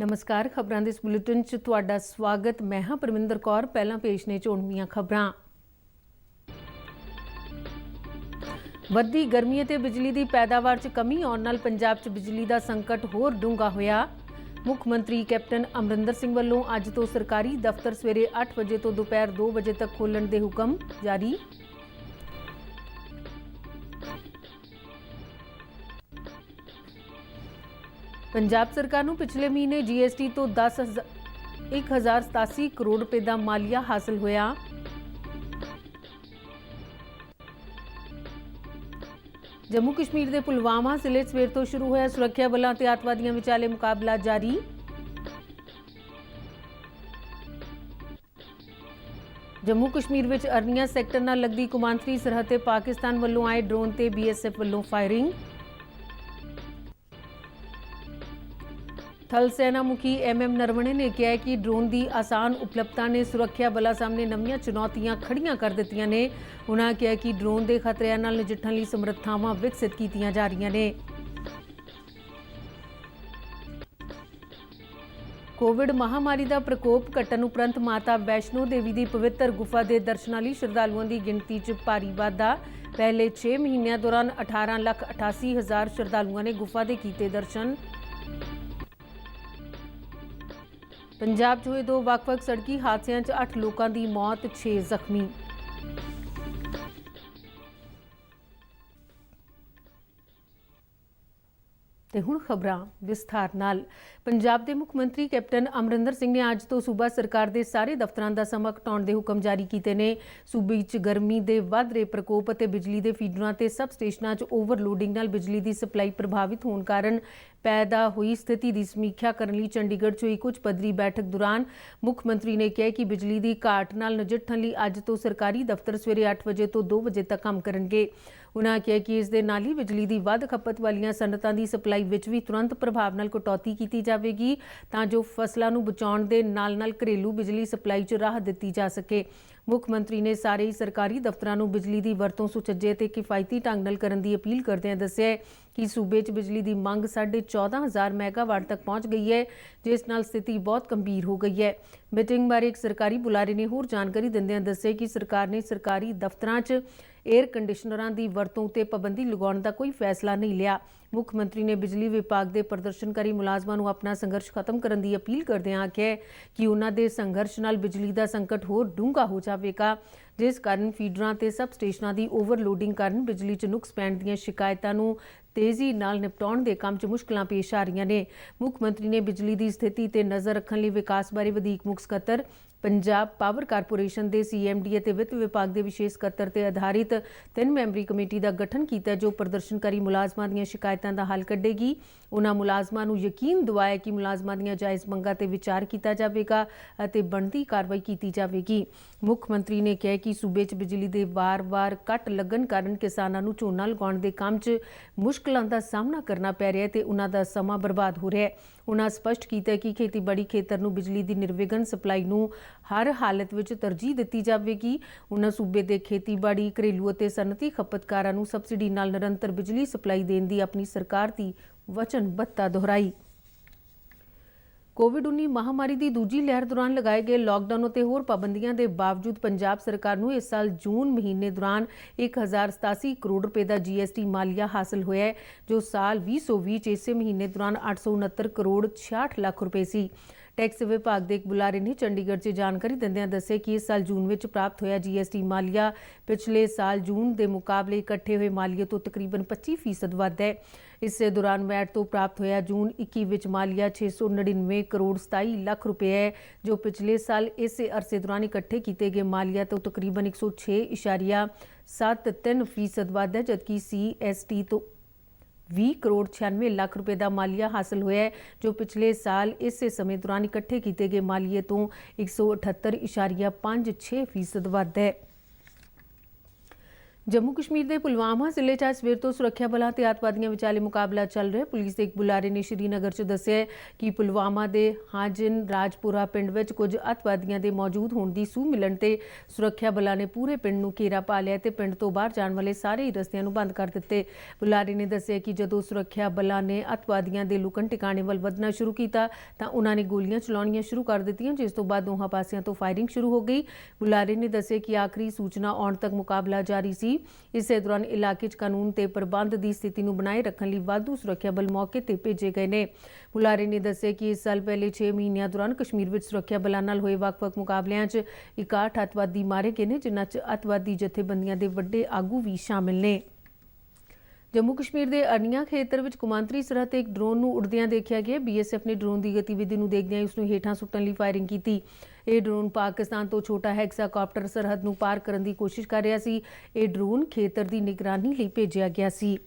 नमस्कार। खबरां दे इस बुलेटिन च तुहाडा स्वागत। मैं हां परमिंदर कौर। पहलां पेश ने चोणवीआं खबरां। वधी गर्मी ते बिजली की पैदावार च कमी आउण नाल पंजाब च बिजली का संकट होर डूंगा होया। मुख मंत्री कैप्टन अमरिंदर सिंह वल्लों अज तो सरकारी दफ्तर सवेरे 8 बजे तो दोपहर 2 बजे तक खोलण दे हुक्म जारी। पंजाब सरकार नूं पिछले महीने GST तो 1087 करोड़ रुपए का मालिया हासिल होया। जम्मू कश्मीर के पुलवामा जिले सवेर तो शुरू होया सुरक्षा बलों ते आतंकवादियों विचाले मुकाबला जारी। जम्मू कश्मीर विच अरनिया सैक्टर नाल लगदी कौमांतरी सरहद ते पाकिस्तान वल्लों आए ड्रोन ते BSF वल्लों फायरिंग। थल सेना मुखी MM नरवणे ने कहा है कि ड्रोन की आसान उपलब्धता ने सुरक्षा बलों सामने नवीं चुनौतियां खड़ियां कर दित्तियां ने। उन्होंने कहा कि ड्रोन के खतरिਆਂ नाल नजिठण लई समर्थावां विकसित कीतियां जा रहीआं ने। कोविड महामारी का प्रकोप घटन उपरंत माता वैष्णो देवी की पवित्र गुफा के दर्शनां लई श्रद्धालुओं की गिणती च भारी वाधा। पहले 6 महीनों दौरान 18,88,000 श्रद्धालुओं ने गुफा के कीते दर्शन। पंजाब च होए 2 ਵੱਖ-ਵੱਖ सड़की हादसों 8 लोगों की मौत, 6 जख्मी। ते हुण खबरां विस्तार नाल। पंजाब के मुख मंत्री कैप्टन अमरिंदर सिंह ने अज तो सूबा सरकार के सारे दफ्तरां का समा घटाउण के हुक्म जारी किए हैं। सूबे च गर्मी के वध रहे प्रकोप और बिजली के फीडरां ते सब स्टेशनां च ओवरलोडिंग नाल बिजली की सप्लाई प्रभावित होने कारण पैदा हुई स्थिति की समीक्षा करने लई चंडीगढ़ च हुई उच्च पद्धरी बैठक दौरान मुख मंत्री ने कहा कि बिजली की घाट नाल नजिठण लई अज तो सरकारी दफ्तर सवेरे 8 बजे तो 2 बजे तक काम करनगे। उन्होंने कहा कि इस दे नाल ही बिजली की वध खपत वाली सनअतां की सप्लाई विच भी तुरंत प्रभाव नाल कटौती की जाएगी तां जो फसलों नूं बचाउण दे नाल घरेलू बिजली सप्लाई च राहत दित्ती जा सके। मुख मंत्री ने सारे ही सरकारी दफ्तरां नूं बिजली की वरतों सुचज्जे ते किफायती ढंग नाल करन दी अपील करदिआं दस्सिआ कि सूबे च बिजली की मंग 14,500 मैगावाट तक पहुंच गई है, जिस नाल स्थिति बहुत गंभीर हो गई है। मीटिंग बारे एक सरकारी बुलारे ने होर जानकारी दिंदिआं दस्सिआ कि सरकार ने सरकारी दफ्तरां च एयर कंडीशनरां की वरतों ते पाबंदी लगाउण दा कोई फैसला नहीं लिया। मुख मंत्री ने बिजली विभाग के प्रदर्शनकारी मुलाजमां नूं अपना संघर्ष खत्म करने की अपील करदिआं आखिआ कि उन्हां दे संघर्ष नाल बिजली का संकट होर डूंगा हो जाएगा, जिस कारण फीडरां ते सब स्टेशनां की ओवरलोडिंग कारण बिजली च नुक्स पैण दीआं शिकायतां नूं तेजी नाल निपटाउण दे काम च मुश्किलां पेश आ रहीआं ने। मुख मंत्री ने बिजली की स्थिति ते नज़र रखण लई विकास बारे वधीक मुख सकत्तर, पंजाब पावर कारपोरेशन के CMD ते वित्त विभाग के विशेष सकत्तर ते आधारित 3 मैंबरी कमेटी का गठन किया जो प्रदर्शनकारी मुलाजमां दीआं शिकायतां दा हल कढेगी। उन्हां मुलाजमां नूं यकीन दिवाया कि मुलाजमां दीआं जायज़ मंगां ते विचार किया जाएगा अते बनदी कार्रवाई की जाएगी। मुख मंत्री ने कहा कि सूबे च बिजली के वार-वार कट लगन कारण किसानां नूं झोना लगाउण दे काम च मुश्किलां दा सामना करना पै रिहा है ते उन्हां दा समा बर्बाद हो रहा है। उन्हां स्पष्ट किया कि खेतीबाड़ी खेतर नूं बिजली की निर्विघन सप्लाई नूं हर हालत विच तरजीह दित्ती जाएगी। उन्हां सूबे के खेतीबाड़ी घरेलू और सनअती खपतकारां नूं सबसिडी नाल निरंतर बिजली सप्लाई देण दी अपनी सरकार की वचनबद्धता दोहराई। कोविड-19 महामारी की दूजी लहर दौरान लगाए गए लॉकडाउन और होर पाबंदियों के बावजूद पंजाब सरकार नूं इस साल जून महीने दौरान 1087 करोड़ रुपए का GST मालिया हासिल होया है, जो साल 2020 च इस महीने दौरान 869 करोड़ 66 लाख रुपए सी। टैक्स विभाग के एक बुलारे ने चंडीगढ़ से जानकारी दिंदिआं दस्सिआ कि इस साल जून में प्राप्त होया GST मालिया पिछले साल जून के मुकाबले इकट्ठे हुए मालिये तो तकरीबन 25% वध है। इस दौरान वैट तो प्राप्त होया जून 21 विच मालिया 699 करोड़ 27 लाख रुपए है, जो पिछले साल इस अरसे दौरान इकट्ठे किए गए मालिया तो तकरीबन 106.73% वध है, जबकि CST तो 20 करोड़ 96 लाख रुपए का मालिया हासिल होया है, जो पिछले साल इस समय दौरान इकट्ठे किए गए मालिये तो 178.56% वध है। ਜੰਮੂ ਕਸ਼ਮੀਰ ਦੇ ਪੁਲਵਾਮਾ ਜ਼ਿਲ੍ਹੇ 'ਚ ਅੱਜ ਸਵੇਰ ਤੋਂ ਸੁਰੱਖਿਆ ਬਲਾਂ ਤੇ ਅੱਤਵਾਦੀਆਂ ਵਿਚਾਲੇ ਮੁਕਾਬਲਾ ਚੱਲ ਰਿਹਾ ਹੈ। ਪੁਲਿਸ ਦੇ ਇੱਕ ਬੁਲਾਰੇ ਨੇ ਸ਼੍ਰੀਨਗਰ 'ਚ ਦੱਸਿਆ ਹੈ ਕਿ ਪੁਲਵਾਮਾ ਦੇ ਹਾਜਿਨ ਰਾਜਪੁਰਾ ਪਿੰਡ ਵਿੱਚ ਕੁਝ ਅੱਤਵਾਦੀਆਂ ਦੇ ਮੌਜੂਦ ਹੋਣ ਦੀ ਸੂਹ ਮਿਲਣ ਤੇ ਸੁਰੱਖਿਆ ਬਲਾਂ ਨੇ ਪੂਰੇ ਪਿੰਡ ਨੂੰ ਘੇਰਾ ਪਾ ਲਿਆ ਤੇ ਪਿੰਡ ਤੋਂ ਬਾਹਰ ਜਾਣ ਵਾਲੇ ਸਾਰੇ ਹੀ ਰਸਤਿਆਂ ਨੂੰ ਬੰਦ ਕਰ ਦਿੱਤੇ। ਬੁਲਾਰੇ ਨੇ ਦੱਸਿਆ ਕਿ ਜਦੋਂ ਸੁਰੱਖਿਆ ਬਲਾਂ ਨੇ ਅੱਤਵਾਦੀਆਂ ਦੇ ਲੁਕਣ ਟਿਕਾਣੇ ਵੱਲ ਵਧਣਾ ਸ਼ੁਰੂ ਕੀਤਾ ਤਾਂ ਉਹਨਾਂ ਨੇ ਗੋਲੀਆਂ ਚਲਾਉਣੀਆਂ ਸ਼ੁਰੂ ਕਰ ਦਿੱਤੀਆਂ, ਜਿਸ ਤੋਂ ਬਾਅਦ ਦੋਹਾਂ ਪਾਸਿਆਂ ਤੋਂ ਫਾਇਰਿੰਗ ਸ਼ੁਰੂ ਹੋ ਗਈ। ਬੁਲਾਰੇ ਨੇ ਦੱਸਿਆ ਕਿ ਆਖਰੀ ਸੂਚਨਾ ਆਉਣ ਤੱਕ ਮੁਕਾਬਲਾ ਜਾਰੀ ਸੀ। ਇਸੇ ਦੌਰਾਨ ਇਲਾਕੇ 'ਚ ਕਾਨੂੰਨ ਤੇ ਪ੍ਰਬੰਧ ਦੀ ਸਥਿਤੀ ਨੂੰ ਬਣਾਏ ਰੱਖਣ ਲਈ ਵਾਧੂ ਸੁਰੱਖਿਆ ਬਲ ਮੌਕੇ ਤੇ ਭੇਜੇ ਗਏ ਨੇ। ਬੁਲਾਰੇ ਨੇ ਦੱਸਿਆ ਕਿ ਇਸ ਸਾਲ ਪਹਿਲੇ 6 ਮਹੀਨਿਆਂ ਦੌਰਾਨ ਕਸ਼ਮੀਰ ਵਿੱਚ ਸੁਰੱਖਿਆ ਬਲਾਂ ਨਾਲ ਹੋਏ ਵੱਖ-ਵੱਖ ਮੁਕਾਬਲਿਆਂ 'ਚ 61 ਅੱਤਵਾਦੀ ਮਾਰੇ ਗਏ ਨੇ, ਜਿਨ੍ਹਾਂ 'ਚ ਅੱਤਵਾਦੀ ਜਥੇਬੰਦੀਆਂ ਦੇ ਵੱਡੇ ਆਗੂ ਵੀ ਸ਼ਾਮਿਲ ਨੇ। ਜੰਮੂ ਕਸ਼ਮੀਰ ਦੇ ਅਰਨੀਆ ਖੇਤਰ ਵਿੱਚ ਕੌਮਾਂਤਰੀ ਸਰਹੱਦ ਤੇ ਇੱਕ ਡਰੋਨ ਨੂੰ ਉਡਦਿਆਂ ਦੇਖਿਆ ਗਿਆ। BSF ਨੇ ਡਰੋਨ ਦੀ ਗਤੀਵਿਧੀ ਨੂੰ ਦੇਖਦਿਆਂ ਉਸ ਨੂੰ ਹੇਠਾਂ ਸੁੱਟਣ ਲਈ ਫਾਇਰਿੰਗ ਕੀਤੀ। ਇਹ ਡਰੋਨ ਪਾਕਿਸਤਾਨ ਤੋਂ ਛੋਟਾ ਹੈਕਸਾਕਾਪਟਰ ਸਰਹੱਦ ਨੂੰ ਪਾਰ ਕਰਨ ਦੀ ਕੋਸ਼ਿਸ਼ ਕਰ ਰਿਹਾ ਸੀ। ਇਹ ਡਰੋਨ ਖੇਤਰ ਦੀ ਨਿਗਰਾਨੀ ਲਈ ਭੇਜਿਆ ਗਿਆ ਸੀ।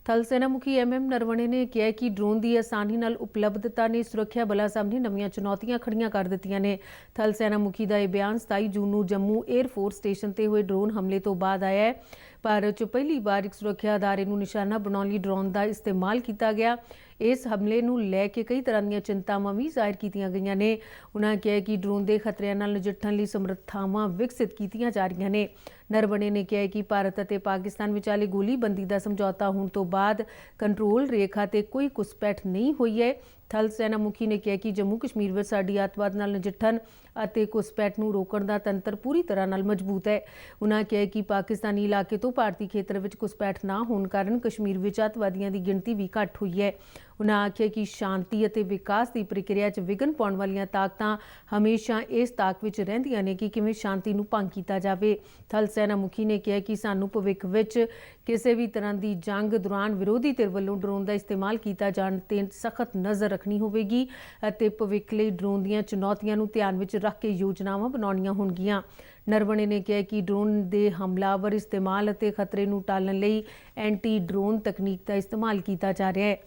ਥਲ ਸੈਨਾ ਮੁਖੀ MM ਨਰਵਣੇ ਨੇ ਕਿਹਾ ਕਿ ਡਰੋਨ ਦੀ ਆਸਾਨੀ ਨਾਲ ਉਪਲਬਧਤਾ ਨੇ ਸੁਰੱਖਿਆ ਬਲਾਂ ਸਾਹਮਣੇ ਨਵੀਆਂ ਚੁਣੌਤੀਆਂ ਖੜੀਆਂ ਕਰ ਦਿੱਤੀਆਂ ਨੇ। ਥਲ ਸੈਨਾ ਮੁਖੀ ਦਾ ਇਹ ਬਿਆਨ 27 ਜੂਨ ਨੂੰ ਜੰਮੂ 에ਅਰਫੋਰਸ ਸਟੇਸ਼ਨ ਤੇ ਹੋਏ ਡਰੋਨ ਹਮਲੇ ਤੋਂ ਬਾਅਦ ਆਇਆ ਹੈ। ਭਾਰਤ 'ਚ ਪਹਿਲੀ ਵਾਰ ਇੱਕ ਸੁਰੱਖਿਆ ਅਦਾਰੇ ਨੂੰ ਨਿਸ਼ਾਨਾ ਬਣਾਉਣ ਲਈ ਡਰੋਨ ਦਾ ਇਸਤੇਮਾਲ ਕੀਤਾ ਗਿਆ। ਇਸ ਹਮਲੇ ਨੂੰ ਲੈ ਕੇ ਕਈ ਤਰ੍ਹਾਂ ਦੀਆਂ ਚਿੰਤਾਵਾਂ ਵੀ ਜ਼ਾਹਿਰ ਕੀਤੀਆਂ ਗਈਆਂ ਨੇ। ਉਨ੍ਹਾਂ ਕਿਹਾ ਕਿ ਡਰੋਨ ਦੇ ਖਤਰਿਆਂ ਨਾਲ ਨਜਿੱਠਣ ਲਈ ਸਮਰੱਥਾਵਾਂ ਵਿਕਸਿਤ ਕੀਤੀਆਂ ਜਾ ਰਹੀਆਂ ਨੇ। ਨਰਵਣੇ ਨੇ ਕਿਹਾ ਕਿ ਭਾਰਤ ਅਤੇ ਪਾਕਿਸਤਾਨ ਵਿਚਾਲੇ ਗੋਲੀਬੰਦੀ ਦਾ ਸਮਝੌਤਾ ਹੋਣ ਤੋਂ ਬਾਅਦ ਕੰਟਰੋਲ ਰੇਖਾ ਤੇ ਕੋਈ ਘੁਸਪੈਠ ਨਹੀਂ ਹੋਈ ਹੈ। ਥਲ ਸੈਨਾ ਮੁਖੀ ਨੇ ਕਿਹਾ ਕਿ ਜੰਮੂ ਕਸ਼ਮੀਰ ਵਿੱਚ ਸਾਡੀ ਅੱਤਵਾਦ ਨਾਲ ਨਜਿੱਠਣ ਅਤੇ ਘੁਸਪੈਠ ਨੂੰ ਰੋਕਣ ਦਾ ਤੰਤਰ ਪੂਰੀ ਤਰ੍ਹਾਂ ਨਾਲ ਮਜ਼ਬੂਤ ਹੈ। ਉਨ੍ਹਾਂ ਕਿਹਾ ਕਿ ਪਾਕਿਸਤਾਨੀ ਇਲਾਕੇ ਤੋਂ ਭਾਰਤੀ ਖੇਤਰ ਵਿੱਚ ਘੁਸਪੈਠ ਨਾ ਹੋਣ ਕਾਰਨ ਕਸ਼ਮੀਰ ਵਿੱਚ ਅੱਤਵਾਦੀਆਂ ਦੀ ਗਿਣਤੀ ਵੀ ਘੱਟ ਹੋਈ ਹੈ। ਉਨ੍ਹਾਂ ਆਖਿਆ ਕਿ ਸ਼ਾਂਤੀ ਅਤੇ ਵਿਕਾਸ ਦੀ ਪ੍ਰਕਿਰਿਆ 'ਚ ਵਿਘਨ ਪਾਉਣ ਵਾਲੀਆਂ ਤਾਕਤਾਂ ਹਮੇਸ਼ਾ ਇਸ ਤਾਕ ਵਿੱਚ ਰਹਿੰਦੀਆਂ ਨੇ ਕਿ ਕਿਵੇਂ ਸ਼ਾਂਤੀ ਨੂੰ ਭੰਗ ਕੀਤਾ ਜਾਵੇ। ਥਲ ਸੈਨਾ ਮੁਖੀ ਨੇ ਕਿਹਾ ਕਿ ਸਾਨੂੰ ਭਵਿੱਖ ਵਿੱਚ ਕਿਸੇ ਵੀ ਤਰ੍ਹਾਂ ਦੀ ਜੰਗ ਦੌਰਾਨ ਵਿਰੋਧੀ ਧਿਰ ਵੱਲੋਂ ਡਰੋਨ ਦਾ ਇਸਤੇਮਾਲ ਕੀਤਾ ਜਾਣ ਤੇ ਸਖਤ ਨਜ਼ਰ ਰੱਖਣੀ ਹੋਵੇਗੀ ਅਤੇ ਭਵਿੱਖ ਲਈ ਡਰੋਨ ਦੀਆਂ ਚੁਣੌਤੀਆਂ ਨੂੰ ਧਿਆਨ ਵਿੱਚ ਰੱਖ ਕੇ ਯੋਜਨਾਵਾਂ ਬਣਾਉਣੀਆਂ ਹੋਣਗੀਆਂ। ਨਰਵਣੇ ਨੇ ਕਿਹਾ ਕਿ ਡਰੋਨ ਦੇ ਹਮਲਾਵਰ ਇਸਤੇਮਾਲ ਅਤੇ ਖਤਰੇ ਨੂੰ ਟਾਲਣ ਲਈ ਐਂਟੀ ਡਰੋਨ ਤਕਨੀਕ ਦਾ ਇਸਤੇਮਾਲ ਕੀਤਾ ਜਾ ਰਿਹਾ ਹੈ।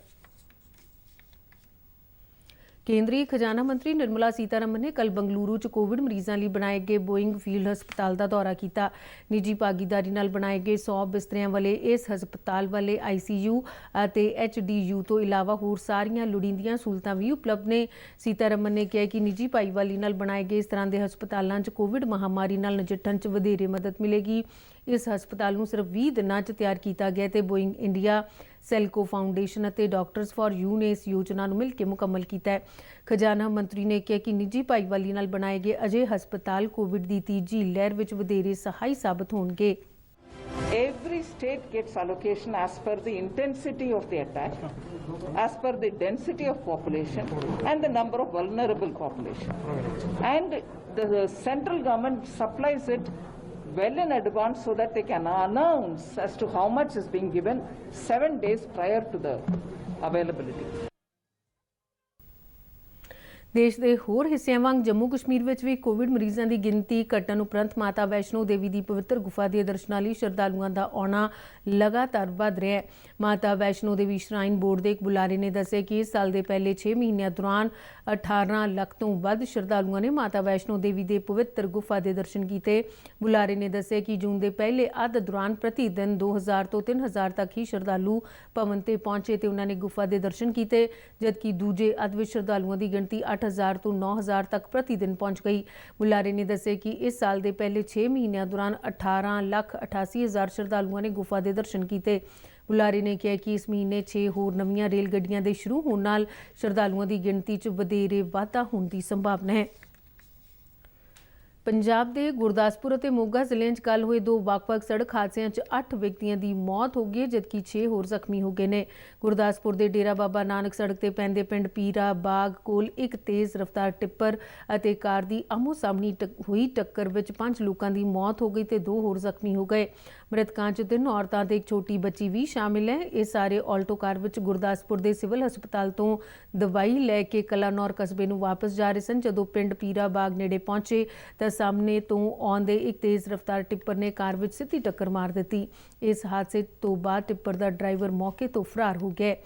ਕੇਂਦਰੀ ਖਜ਼ਾਨਾ ਮੰਤਰੀ ਨਿਰਮਲਾ ਸੀਤਾਰਮਨ ਨੇ ਕੱਲ੍ਹ ਬੰਗਲੁਰੂ 'ਚ ਕੋਵਿਡ ਮਰੀਜ਼ਾਂ ਲਈ ਬਣਾਏ ਗਏ ਬੋਇੰਗ ਫੀਲਡ ਹਸਪਤਾਲ ਦਾ ਦੌਰਾ ਕੀਤਾ। ਨਿੱਜੀ ਭਾਗੀਦਾਰੀ ਨਾਲ ਬਣਾਏ ਗਏ 100 ਬਿਸਤਰਿਆਂ ਵਾਲੇ ਇਸ ਹਸਪਤਾਲ ਵਾਲੇ ICU ਅਤੇ HDU ਤੋਂ ਇਲਾਵਾ ਹੋਰ ਸਾਰੀਆਂ ਲੋੜੀਂਦੀਆਂ ਸਹੂਲਤਾਂ ਵੀ ਉਪਲਬਧ ਨੇ। ਸੀਤਾਰਮਨ ਨੇ ਕਿਹਾ ਕਿ ਨਿੱਜੀ ਭਾਈਵਾਲੀ ਨਾਲ ਬਣਾਏ ਗਏ ਇਸ ਤਰ੍ਹਾਂ ਦੇ ਹਸਪਤਾਲਾਂ 'ਚ ਕੋਵਿਡ ਮਹਾਮਾਰੀ ਨਾਲ ਨਜਿੱਠਣ 'ਚ ਵਧੇਰੇ ਮਦਦ ਮਿਲੇਗੀ। ਇਸ ਹਸਪਤਾਲ ਨੂੰ ਸਿਰਫ 20 ਦਿਨਾਂ 'ਚ ਤਿਆਰ ਕੀਤਾ ਗਿਆ ਤੇ ਬੋਇੰਗ ਇੰਡੀਆ, ਸੈਲਕੋ ਫਾਊਂਡੇਸ਼ਨ ਅਤੇ ਡਾਕਟਰਸ ਫਾਰ ਯੂ ਨੇ ਇਸ ਯੋਜਨਾ ਨੂੰ ਮਿਲ ਕੇ ਮੁਕੰਮਲ ਕੀਤਾ ਹੈ। ਖਜ਼ਾਨਾ ਮੰਤਰੀ ਨੇ ਕਿਹਾ ਕਿ ਨਿੱਜੀ ਭਾਈਵਾਲੀ ਨਾਲ ਬਣਾਏ ਗਏ ਅਜਿਹੇ ਹਸਪਤਾਲ ਕੋਵਿਡ ਦੀ ਤੀਜੀ ਲਹਿਰ ਵਿੱਚ ਵਧੇਰੇ ਸਹਾਈ ਸਾਬਤ ਹੋਣਗੇ। Every state gets allocation as per the intensity of the attack, as per the density of population and the number of vulnerable population. And the central government supplies it well in advance so that they can announce as to how much is being given 7 days prior to the availability. ਦੇਸ਼ ਦੇ ਹੋਰ ਹਿੱਸਿਆਂ ਵਾਂਗ ਜੰਮੂ ਕਸ਼ਮੀਰ ਵਿੱਚ ਵੀ Covid ਮਰੀਜ਼ਾਂ ਦੀ ਗਿਣਤੀ ਘਟਣ ਉਪਰੰਤ ਮਾਤਾ ਵੈਸ਼ਨੋ ਦੇਵੀ ਦੀ ਪਵਿੱਤਰ ਗੁਫਾ ਦੇ ਦਰਸ਼ਨਾਂ ਲਈ ਸ਼ਰਧਾਲੂਆਂ ਦਾ ਆਉਣਾ ਲਗਾਤਾਰ ਵਧ ਰਿਹਾ ਹੈ। ਮਾਤਾ ਵੈਸ਼ਨੋ ਦੇਵੀ ਸ਼ਰਾਈਨ ਬੋਰਡ ਦੇ ਇੱਕ ਬੁਲਾਰੇ ਨੇ ਦੱਸਿਆ ਕਿ ਇਸ ਸਾਲ ਦੇ ਪਹਿਲੇ 6 ਮਹੀਨਿਆਂ ਦੌਰਾਨ 18 ਲੱਖ ਤੋਂ ਵੱਧ ਸ਼ਰਧਾਲੂਆਂ ਨੇ ਮਾਤਾ ਵੈਸ਼ਨੋ ਦੇਵੀ ਦੇ ਪਵਿੱਤਰ ਗੁਫਾ ਦੇ ਦਰਸ਼ਨ ਕੀਤੇ। ਬੁਲਾਰੇ ਨੇ ਦੱਸਿਆ ਕਿ ਜੂਨ ਦੇ ਪਹਿਲੇ ਅੱਧ ਦੌਰਾਨ ਪ੍ਰਤੀ ਦਿਨ 2000 ਤੋਂ 3000 ਤੱਕ ਹੀ ਸ਼ਰਧਾਲੂ ਭਵਨ ਤੇ ਪਹੁੰਚੇ ਤੇ ਉਹਨਾਂ ਨੇ ਗੁਫਾ ਦੇ ਦਰਸ਼ਨ ਕੀਤੇ, ਜਦਕਿ ਦੂਜੇ ਅੱਧ ਵਿੱਚ ਸ਼ਰਧਾਲੂਆਂ ਦੀ ਗਿਣਤੀ 8000 ਤੋਂ 9000 ਤੱਕ ਪ੍ਰਤੀ ਦਿਨ ਪਹੁੰਚ ਗਈ। ਬੁਲਾਰੇ ਨੇ ਦੱਸਿਆ ਕਿ ਇਸ ਸਾਲ ਦੇ ਪਹਿਲੇ 6 ਮਹੀਨਿਆਂ ਦੌਰਾਨ 18,88,000 ਸ਼ਰਧਾਲੂਆਂ ਨੇ ਗੁਫਾ ਦੇ ਦਰਸ਼ਨ ਕੀਤੇ। ਬੁਲਾਰੇ ਨੇ ਕਿਹਾ ਕਿ ਇਸ ਮਹੀਨੇ 6 ਹੋਰ ਨਵੀਆਂ ਰੇਲ ਗੱਡੀਆਂ ਦੇ ਸ਼ੁਰੂ ਹੋਣ ਨਾਲ ਸ਼ਰਧਾਲੂਆਂ ਦੀ ਗਿਣਤੀ 'ਚ ਵਧੇਰੇ ਵਾਧਾ ਹੋਣ ਦੀ ਸੰਭਾਵਨਾ ਹੈ। ਪੰਜਾਬ ਦੇ ਗੁਰਦਾਸਪੁਰ ਅਤੇ ਮੋਗਾ ਜ਼ਿਲ੍ਹਿਆਂ 'ਚ ਕੱਲ੍ਹ ਹੋਏ 2 ਵੱਖ-ਵੱਖ ਸੜਕ ਹਾਦਸਿਆਂ 'ਚ 8 ਵਿਅਕਤੀਆਂ ਦੀ ਮੌਤ ਹੋ ਗਈ, ਜਦਕਿ 6 ਹੋਰ ਜ਼ਖਮੀ ਹੋ ਗਏ ਨੇ। ਗੁਰਦਾਸਪੁਰ ਦੇ ਡੇਰਾ ਬਾਬਾ ਨਾਨਕ ਸੜਕ ਤੇ ਪੈਂਦੇ ਪਿੰਡ ਪੀਰਾ ਬਾਗ ਕੋਲ ਇੱਕ ਤੇਜ਼ ਰਫ਼ਤਾਰ ਟਿੱਪਰ ਅਤੇ ਕਾਰ ਦੀ ਆਮੋ-ਸਾਹਮਣੀ ਹੋਈ ਟੱਕਰ ਵਿੱਚ 5 ਲੋਕਾਂ ਦੀ ਮੌਤ ਹੋ ਗਈ ਤੇ 2 ਹੋਰ ਜ਼ਖਮੀ ਹੋ ਗਏ। ਮ੍ਰਿਤਕਾਂ 'ਚ 3 ਔਰਤਾਂ ਤੇ ਇੱਕ ਛੋਟੀ ਬੱਚੀ ਵੀ ਸ਼ਾਮਿਲ ਹੈ। ਇਹ ਸਾਰੇ ਆਲਟੋ ਕਾਰ ਵਿੱਚ ਗੁਰਦਾਸਪੁਰ ਦੇ ਸਿਵਲ ਹਸਪਤਾਲ ਤੋਂ ਦਵਾਈ ਲੈ ਕੇ ਕਲਾਨੌਰ ਕਸਬੇ ਨੂੰ ਵਾਪਸ ਜਾ ਰਹੇ ਸਨ। ਜਦੋਂ ਪਿੰਡ ਪੀਰਾ ਬਾਗ ਨੇੜੇ ਪਹੁੰਚੇ ਤਾਂ ਸਾਹਮਣੇ ਤੋਂ ਆਉਂਦੇ ਇੱਕ ਤੇਜ਼ ਰਫ਼ਤਾਰ ਟਿੱਪਰ ਨੇ ਕਾਰ ਵਿੱਚ ਸਿੱਧੀ ਟੱਕਰ ਮਾਰ ਦਿੱਤੀ। ਇਸ ਹਾਦਸੇ ਤੋਂ ਬਾਅਦ ਟਿੱਪਰ ਦਾ ਡਰਾਈਵਰ ਮੌਕੇ ਤੋਂ ਫਰਾਰ ਹੋ ਗਿਆ।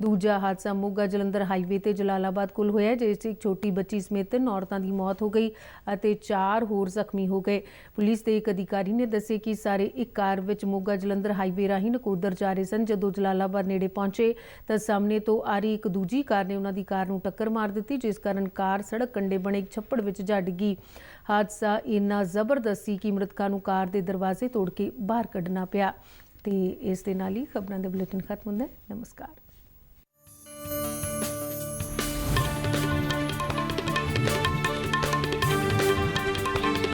ਦੂਜਾ ਹਾਦਸਾ ਮੋਗਾ ਜਲੰਧਰ ਹਾਈਵੇ ਤੇ ਜਲਾਲਾਬਾਦ ਕੋਲ ਹੋਇਆ, ਜਿਸ 'ਚ ਇੱਕ ਛੋਟੀ ਬੱਚੀ ਸਮੇਤ 3 ਔਰਤਾਂ ਦੀ ਮੌਤ ਹੋ ਗਈ ਅਤੇ 4 ਹੋਰ ਜ਼ਖਮੀ ਹੋ ਗਏ। ਪੁਲਿਸ ਦੇ ਇੱਕ ਅਧਿਕਾਰੀ ਨੇ ਦੱਸਿਆ ਕਿ ਸਾਰੇ ਇੱਕ ਕਾਰ ਵਿੱਚ ਮੋਗਾ ਜਲੰਧਰ ਹਾਈਵੇ ਰਾਹੀਂ ਨਕੋਦਰ ਜਾ ਰਹੇ ਸਨ। ਜਦੋਂ ਜਲਾਲਾਬਾਦ ਨੇੜੇ ਪਹੁੰਚੇ ਤਾਂ ਸਾਹਮਣੇ ਤੋਂ ਆ ਰਹੀ ਇੱਕ ਦੂਜੀ ਕਾਰ ਨੇ ਉਹਨਾਂ ਦੀ ਕਾਰ ਨੂੰ ਟੱਕਰ ਮਾਰ ਦਿੱਤੀ, ਜਿਸ ਕਾਰਨ ਕਾਰ ਸੜਕ ਕੰਢੇ ਬਣੇ ਇੱਕ ਛੱਪੜ ਵਿੱਚ ਜਾ ਡਿੱਗੀ। ਹਾਦਸਾ ਇੰਨਾ ਜ਼ਬਰਦਸਤ ਸੀ ਕਿ ਮ੍ਰਿਤਕਾਂ ਨੂੰ ਕਾਰ ਦੇ ਦਰਵਾਜ਼ੇ ਤੋੜ ਕੇ ਬਾਹਰ ਕੱਢਣਾ ਪਿਆ। ਤੇ ਇਸ ਦੇ ਨਾਲ ਹੀ ਖਬਰਾਂ ਦਾ ਬੁਲੇਟਿਨ ਖਤਮ ਹੁੰਦਾ ਹੈ। ਨਮਸਕਾਰ।